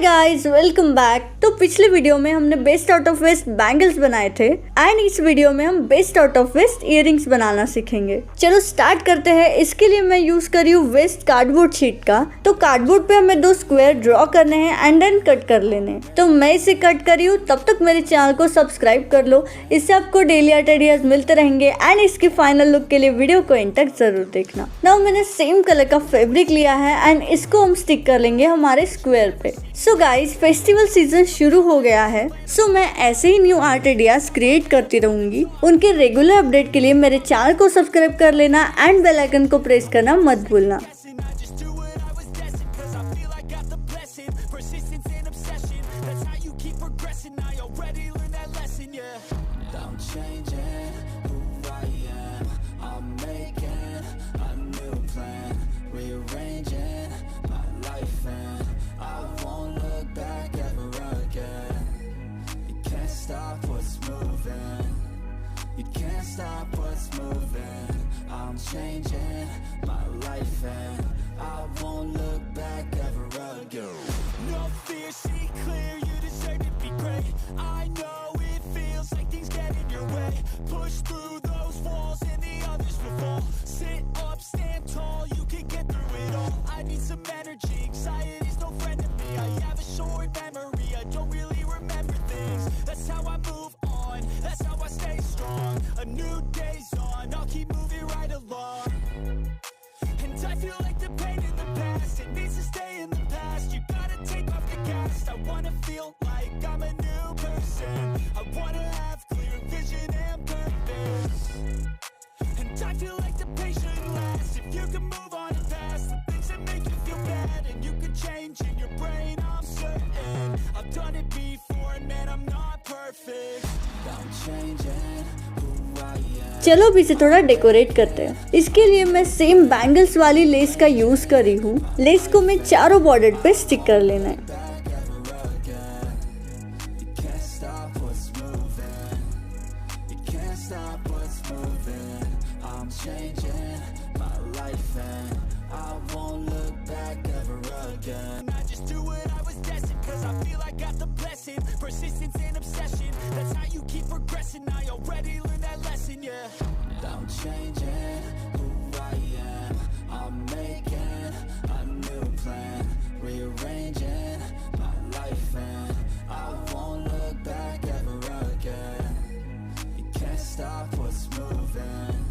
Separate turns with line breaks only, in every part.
Guys, welcome back. तो पिछले video में हमने best out of waste bangles बनाए थे एंड इस वीडियो में हम best out of waste earrings बनाना सीखेंगे। चलो स्टार्ट करते हैं। इसके लिए मैं यूज कर रही हूँ वेस्ट कार्डबोर्ड शीट का। तो कार्डबोर्ड पे हमें 2 स्क्वायर ड्रॉ करने हैं एंड देन कट कर लेने हैं। तो मैं इसे कट कर रही हूँ, तब तक मेरे चैनल को सब्सक्राइब कर लो, इससे आपको डेली आर्ट आइडियाज मिलते रहेंगे एंड इसके फाइनल लुक के लिए वीडियो को एंड तक जरूर देखना। नाउ मैंने सेम कलर का फैब्रिक लिया है एंड इसको हम स्टिक कर लेंगे हमारे स्क्वायर पे। सो गाइस, फेस्टिवल सीजन शुरू हो गया है, सो मैं ऐसे ही न्यू आर्ट आइडियाज क्रिएट करती रहूंगी। उनके रेगुलर अपडेट के लिए मेरे चैनल को सब्सक्राइब कर लेना एंड बेल आइकन को प्रेस करना मत भूलना।
Stop what's moving. I'm changing my life and I won't look back ever again. No fear, see clear, you deserve to be great. I know it feels like things get in your way. Push through those walls and the others will fall. Sit up, stand tall, you can get through it all. I need some energy, anxiety's no friend to me. I have a short memory, I don't really remember things. That's how I move on, that's how I stay strong. A new day's on, I'll keep moving right along. And I feel like the pain in the past, it needs to stay in the past. You gotta take off the cast. I wanna feel like I'm a new person. I wanna have clear vision and purpose. And I feel like the pain shouldn't last. If you can move on and past the things that make you feel bad, and you can change in your brain, I'm certain. I've done it before, and man, I'm not perfect. I'm changing.
चलो अब इसे थोड़ा decorate करते हैं। इसके लिए मैं same bangles वाली लेस का यूज कर रही हूँ। लेस को मैं चारों बॉर्डर पे स्टिक कर लेना है।
Persistence and obsession, that's how you keep progressing. I already learned that lesson, yeah. I'm changing who I am. I'm making a new plan, rearranging my life and I won't look back ever again. You can't stop what's moving.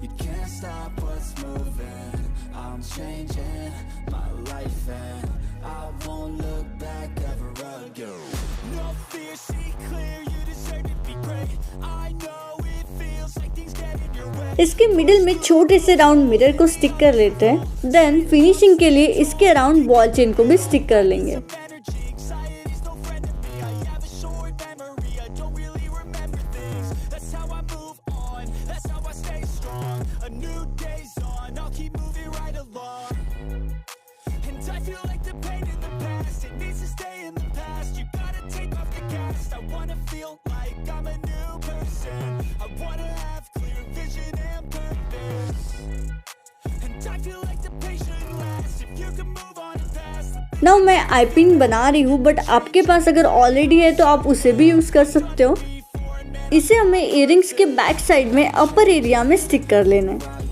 You can't stop what's moving. I'm changing my life and I won't look back ever again. No fear, see clear, you deserve to be great. I know it feels like things get in your way.
इसके middle में छोटे से round mirror को stick कर लेते हैं। Then finishing के लिए इसके अराउंड बॉल चेन को भी स्टिक कर लेंगे। नाउ मैं आई पिन बना रही हूँ, बट आपके पास अगर ऑलरेडी है तो आप उसे भी यूज कर सकते हो। इसे हमें इयररिंग्स के बैक साइड में अपर एरिया में स्टिक कर लेना है।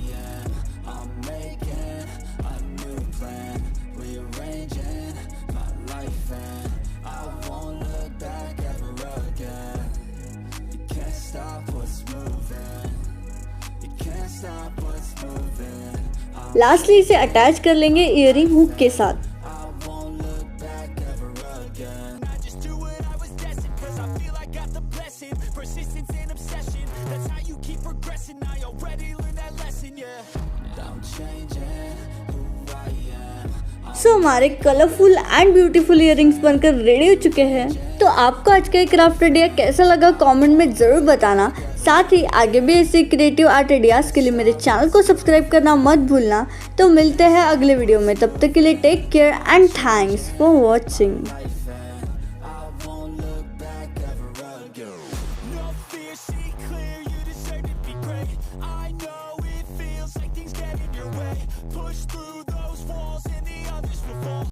लास्टली इसे अटैच कर लेंगे इयररिंग हुक के साथ। सो हमारे कलरफुल एंड ब्यूटीफुल इयररिंग्स बनकर रेडी हो चुके हैं। तो आपको आज का क्राफ्ट आइडिया कैसा लगा कमेंट में जरूर बताना। साथ ही आगे भी ऐसे क्रिएटिव आर्ट आइडियाज के लिए मेरे चैनल को सब्सक्राइब करना मत भूलना। तो मिलते हैं अगले वीडियो में, तब तक के लिए take care and thanks for watching.